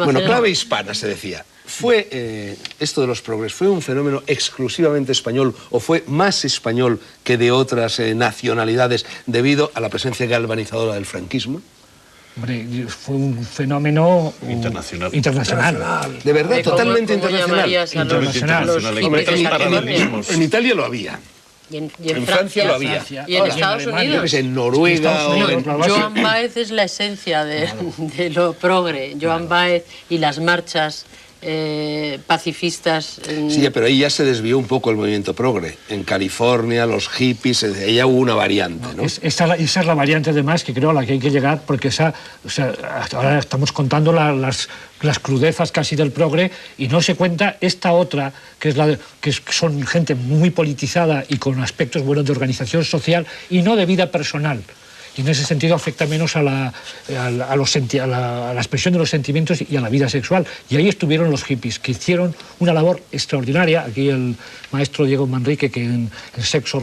Bueno, clave hispana se decía. ¿Fue esto de los progres, fue un fenómeno exclusivamente español o fue más español que de otras nacionalidades debido a la presencia galvanizadora del franquismo? Hombre, fue un fenómeno internacional. De verdad, totalmente internacional. En Italia lo había. Y en Francia lo había. Y en Estados Unidos. En Noruega. Joan Baez es la esencia de lo progre. Joan Baez y las marchas pacifistas. Sí, pero ahí ya se desvió un poco el movimiento progre. En California, los hippies, ella hubo una variante, ¿no? Esa es la variante, además, que creo a la que hay que llegar, porque ahora estamos contando las crudezas casi del progre y no se cuenta esta otra, que son gente muy politizada y con aspectos buenos de organización social y no de vida personal. Y en ese sentido afecta menos a la expresión de los sentimientos y a la vida sexual. Y ahí estuvieron los hippies, que hicieron una labor extraordinaria. Aquí el maestro Diego Manrique, que en sexo,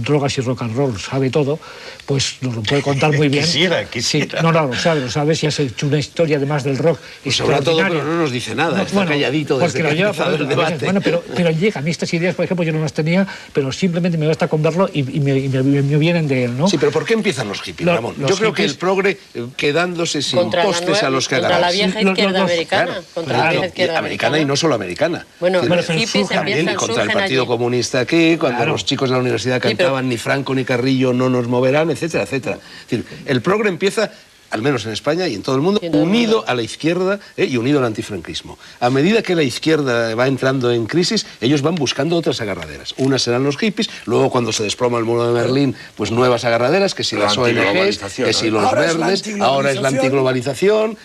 drogas y rock and roll sabe todo, pues nos lo puede contar muy bien. Quisiera. Sí, no, lo sabes, y has hecho una historia además del rock. Pues habla todo, pero no nos dice nada, está calladito desde que ha empezado el debate. Bueno, pero llega, a mí estas ideas, por ejemplo, yo no las tenía, pero simplemente me basta con verlo y me vienen de él, ¿no? Sí, pero ¿por qué empiezan los hippies, Ramón? Yo creo que el progre, quedándose sin costes a los que agarrar. Contra la vieja izquierda americana. Contra la vieja izquierda americana y no solo americana. Bueno, los hippies también contra el Partido Comunista aquí, cuando los chicos de la universidad cantaban ni Franco ni Carrillo no nos moverán, etcétera, etcétera. Es decir, el progre empieza, al menos en España y en todo el mundo, unido a la izquierda y unido al antifranquismo. A medida que la izquierda va entrando en crisis, ellos van buscando otras agarraderas. Unas serán los hippies, luego cuando se desploma el muro de Berlín, pues nuevas agarraderas, que si las ONGs, que si los verdes, ahora es la antiglobalización.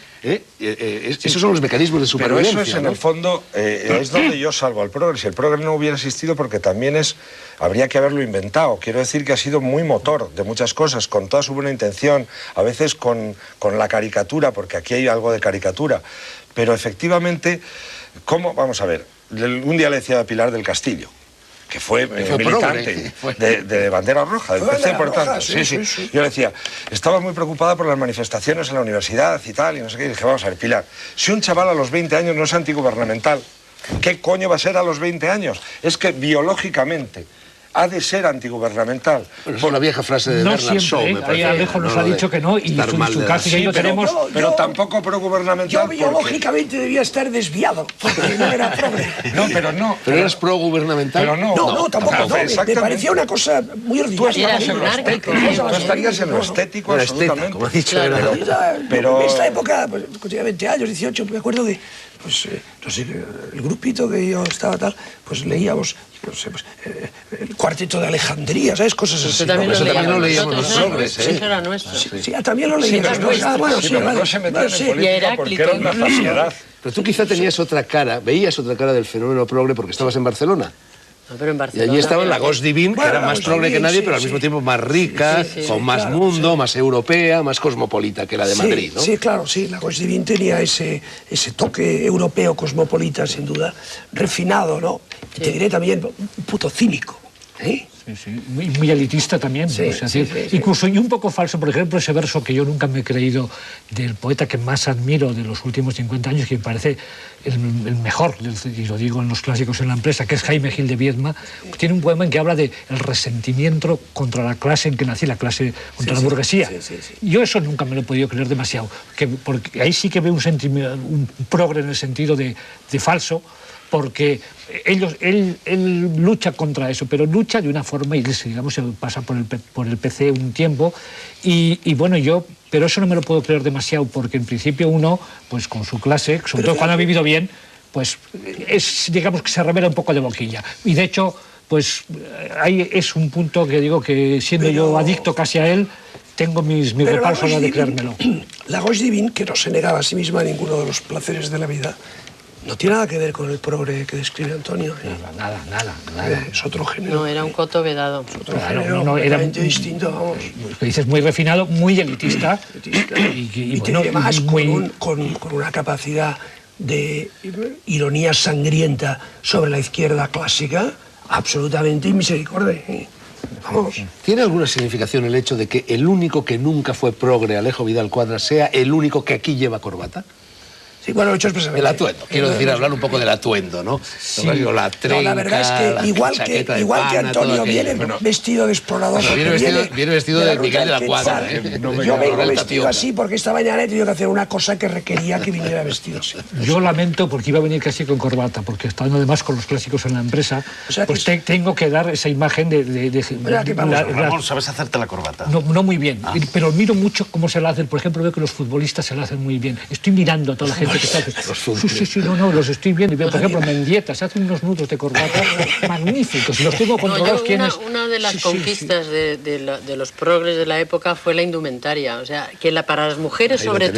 Esos son los mecanismos de supervivencia. Pero eso es, en el fondo, es donde yo salvo al progre. Si el progre no hubiera existido, porque también habría que haberlo inventado. Quiero decir que ha sido muy motor de muchas cosas, con toda su buena intención, a veces con la caricatura, porque aquí hay algo de caricatura. Pero efectivamente, ¿cómo? Vamos a ver, un día le decía a Pilar del Castillo, que fue militante de bandera roja, del PC, por tanto. Sí. Yo le decía, estaba muy preocupada por las manifestaciones en la universidad y tal, y no sé qué. Y dije, vamos a ver, Pilar, si un chaval a los 20 años no es antigubernamental, ¿qué coño va a ser a los 20 años? Es que biológicamente ha de ser antigubernamental. Bueno, es la vieja frase de Bernard Shaw, me parece. Alejo nos ha dicho que no, y su caso ya lo tenemos. Pero tampoco progubernamental. Yo biológicamente debía estar desviado, porque no era progre. Pero eras progubernamental. Pero no, tampoco. Me parecía una cosa muy ordinaria. Tú estarías en lo estético, absolutamente. Como ha dicho. Pero en esta época, pues tenía 20 años, 18, me acuerdo de, pues, no sé, el grupito que yo estaba tal, pues leíamos, no sé, pues, el Cuarteto de Alejandría, ¿sabes? Cosas así. También lo leíamos los progres, Eso era nuestro. Sí, también lo leíamos. Bueno, sí, no se metan en política porque era una faciedad. Pero tú quizá tenías otra cara, veías otra cara del fenómeno progre porque estabas en Barcelona. No, pero en Barcelona, y allí estaba la Ghost Divine, que era más progre que nadie, pero al mismo tiempo más rica, con más mundo, más europea, más cosmopolita que la de Madrid, ¿no? Sí, claro, sí. La Ghost Divine tenía ese toque europeo cosmopolita, sin duda, refinado, ¿no? Sí. Te diré también un puto cínico, ¿eh? Sí. Muy elitista también. Incluso, y un poco falso, por ejemplo, ese verso que yo nunca me he creído del poeta que más admiro de los últimos 50 años, que me parece el mejor, y lo digo en los clásicos en la empresa, que es Jaime Gil de Viedma. Tiene un poema en que habla del resentimiento contra la clase en que nací, la clase contra la burguesía. Yo eso nunca me lo he podido creer demasiado, porque ahí sí que veo un progre en el sentido de falso, porque él lucha contra eso, pero lucha de una forma, y digamos, pasa por el PC un tiempo, y bueno, pero eso no me lo puedo creer demasiado, porque en principio uno, pues con su clase, sobre todo cuando ha vivido bien, pues digamos que se revela un poco de boquilla, y de hecho, pues ahí es un punto que digo que siendo yo adicto casi a él, tengo mis reparos a la hora de creérmelo. La Ghost Divine, que no se negaba a sí misma a ninguno de los placeres de la vida, no tiene nada que ver con el progre que describe Antonio. Nada. Es otro género. No, era un coto vedado. Es otro género, era distinto, vamos. Lo que dices, muy refinado, muy elitista. Y bueno, además con una capacidad de ironía sangrienta sobre la izquierda clásica absolutamente inmisericordia. Vamos. ¿Tiene alguna significación el hecho de que el único que nunca fue progre, Alejo Vidal Quadras, sea el único que aquí lleva corbata? Sí, bueno, lo he hecho expresamente. El atuendo, quiero decir, hablar un poco del atuendo, ¿no? Sí. La trenca, la verdad es que igual que Antonio viene vestido de explorador. Viene vestido de Miguel de la Cuadra. Yo vengo vestido así porque esta mañana he tenido que hacer una cosa que requería que viniera vestido así. Yo lamento porque iba a venir casi con corbata, porque estando además con los clásicos en la empresa, O sea, pues tengo que dar esa imagen Ramón, ¿sabes hacerte la corbata? No muy bien, pero miro mucho cómo se la hacen. Por ejemplo, veo que los futbolistas se la hacen muy bien. Estoy mirando a toda la gente que está... Sí, los estoy viendo. Y veo, por ejemplo, Mendieta se hacen unos nudos de corbata magníficos. Y los tengo controlados. Una de las conquistas de los progres de la época fue la indumentaria. O sea, que para las mujeres sobre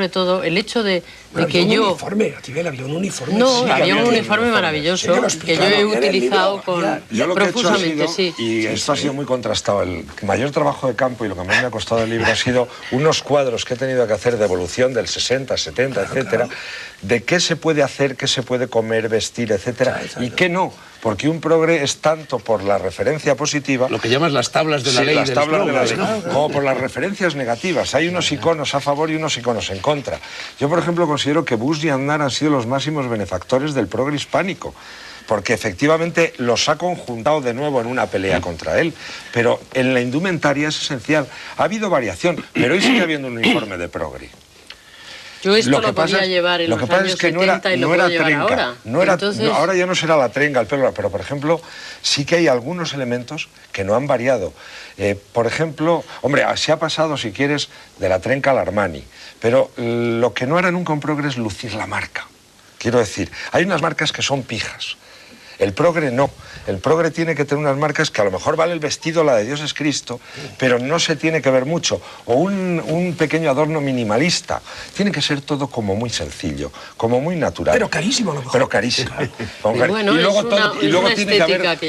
todo, el hecho de que yo... Había un uniforme. No, había un uniforme maravilloso que yo he utilizado Yo lo que he hecho ha sido, sí. y esto ha sido muy contrastado, el mayor trabajo de campo y lo que más me ha costado el libro ha sido unos cuadros que he tenido que hacer de evolución del 60, 70, etcétera, de qué se puede hacer, qué se puede comer, vestir, etcétera, y qué no. Porque un progre es tanto por la referencia positiva... Lo que llamas las tablas de la ley. Las tablas de la ley, ¿no? como por las referencias negativas. Hay unos iconos a favor y unos iconos en contra. Yo, por ejemplo, considero que Bush y Aznar han sido los máximos benefactores del progre hispánico, porque efectivamente los ha conjuntado de nuevo en una pelea contra él. Pero en la indumentaria es esencial. Ha habido variación, pero hoy sigue habiendo un uniforme de progre. Yo esto lo podía llevar en los años 70 y lo puedo llevar ahora. Entonces... ahora ya no será la trenga, el pelo, pero por ejemplo, sí que hay algunos elementos que no han variado. Por ejemplo, hombre, se ha pasado, si quieres, de la trenca al Armani, pero lo que no hará nunca un progre es lucir la marca. Quiero decir, hay unas marcas que son pijas. El progre no. El progre tiene que tener unas marcas que a lo mejor vale el vestido, la de Dios es Cristo, pero no se tiene que ver mucho. O un pequeño adorno minimalista. Tiene que ser todo como muy sencillo, como muy natural. Pero carísimo a lo mejor. Pero carísimo. Bueno, y luego tiene que haber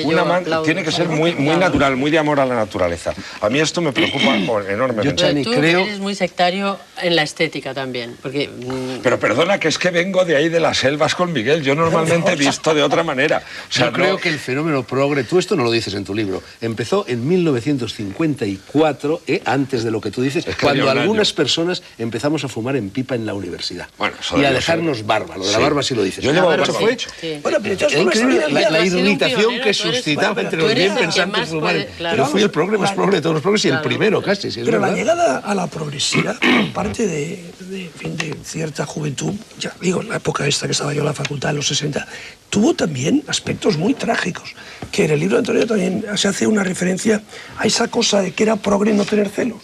tiene que ser muy natural, muy de amor a la naturaleza. A mí esto me preocupa enormemente. Tú eres muy sectario en la estética también, porque... Pero perdona, que es que vengo de ahí de las selvas con Miguel. Yo normalmente he visto de otra manera. O sea, yo creo que el fenómeno progre, tú esto no lo dices en tu libro, empezó en 1954, antes de lo que tú dices, cuando algunas personas empezamos a fumar en pipa en la universidad. Bueno, y a dejarnos barba. Lo de la barba sí lo dices. Yo llevo barba. Bueno, pero es increíble la irritación que suscitaba entre los bien pensantes fumar. Yo fui el progre más progre de todos los progres y el primero casi. Pero la llegada a la progresividad, parte de cierta juventud, ya digo, en la época esta que estaba yo en la facultad, en los 60, tuvo también aspectos muy trágicos, que en el libro de Antonio también se hace una referencia a esa cosa de que era progre no tener celos.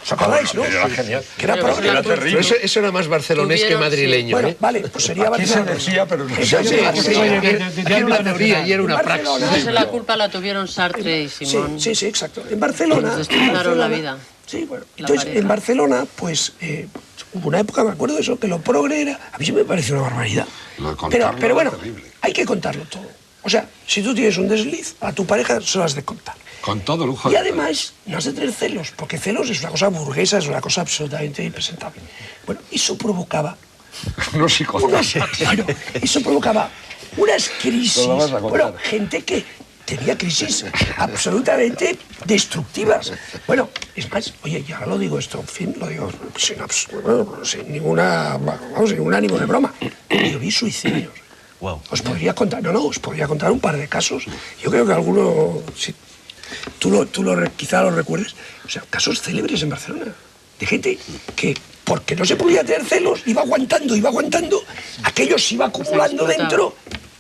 ¿Os acordáis, no? Era genial. Que era progre. Era terrible. Pero eso era más barcelonés que madrileño. Bueno, vale, pues sería barcelonés. Se decía, pero no era una teoría y era una praxis. Entonces la culpa la tuvieron Sartre y Simón. Sí, exacto. En Barcelona... Destrozaron la vida. Sí, bueno. Entonces, en Barcelona, pues... hubo una época, me acuerdo de eso, que lo progre era... A mí sí me pareció una barbaridad. Pero bueno, hay que contarlo todo. O sea, si tú tienes un desliz, a tu pareja se lo has de contar. Con todo lujo. Y además, no has de tener celos, porque celos es una cosa burguesa, es una cosa absolutamente impresentable. Bueno, eso provocaba... eso provocaba unas crisis. Bueno, gente que tenía crisis absolutamente destructivas. Bueno, es más, oye, ya lo digo esto, en fin, lo digo sin ningún ánimo de broma. Yo vi suicidios. Wow. Os podría contar un par de casos. Yo creo que alguno, si quizá lo recuerdes, o sea, casos célebres en Barcelona, de gente que, porque no se podía tener celos, iba aguantando, aquello se iba acumulando dentro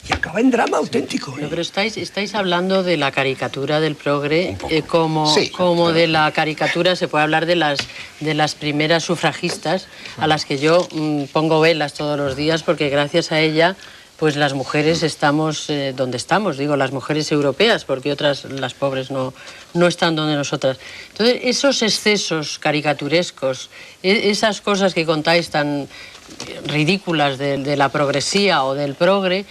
y acaba en drama auténtico. No, pero estáis hablando de la caricatura del progre, como de la caricatura, se puede hablar de las primeras sufragistas, a las que yo pongo velas todos los días, porque gracias a ella pues las mujeres estamos donde estamos, digo, las mujeres europeas, porque otras, las pobres, no están donde nosotras. Entonces, esos excesos caricaturescos, esas cosas que contáis tan ridículas de la progresía o del progre,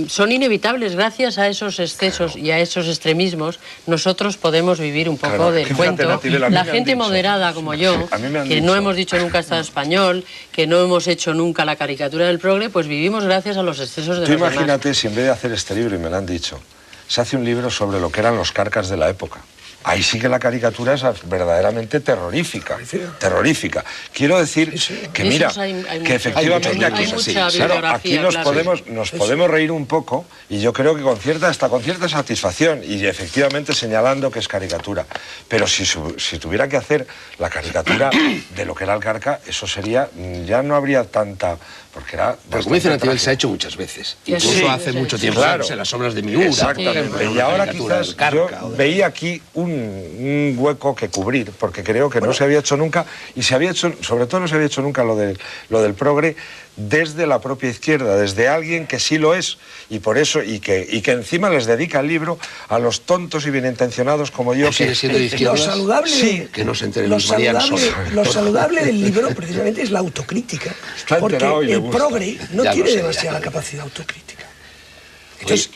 son inevitables. Gracias a esos excesos y a esos extremismos, nosotros podemos vivir un poco del cuento. La gente moderada como yo, que no hemos dicho nunca Estado español, que no hemos hecho nunca la caricatura del progre, pues vivimos gracias a los excesos de los demás. Imagínate si en vez de hacer este libro, y me lo han dicho, se hace un libro sobre lo que eran los carcas de la época. ahí sí que la caricatura es verdaderamente terrorífica. Terrorífica. Quiero decir que, mira, que efectivamente aquí nos podemos reír un poco, y yo creo que hasta con cierta satisfacción, y efectivamente señalando que es caricatura. Pero si tuviera que hacer la caricatura de lo que era el Carca, eso sería, ya no habría tanta... Porque era... Pero como dice Natividad, se ha hecho muchas veces. Incluso hace mucho tiempo, claro, en Las sombras de Miura. Exactamente. Y ahora quizás yo veía aquí un hueco que cubrir, porque creo que no se había hecho nunca, y se había hecho, sobre todo no se había hecho nunca lo del progre desde la propia izquierda, desde alguien que sí lo es, y por eso, y que encima les dedica el libro a los tontos y bienintencionados como yo. ¿Sigue siendo de izquierda? Lo saludable, sí, que no se enteren los marianos. Lo saludable del libro precisamente es la autocrítica, porque el progre no tiene demasiada capacidad autocrítica. Entonces,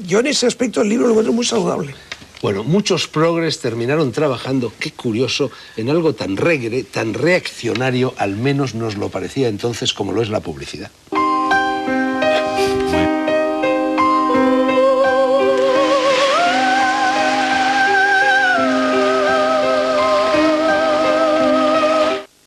yo en ese aspecto el libro lo encuentro muy saludable. Bueno, muchos progres terminaron trabajando, qué curioso, en algo tan regre, tan reaccionario, al menos nos lo parecía entonces, como lo es la publicidad.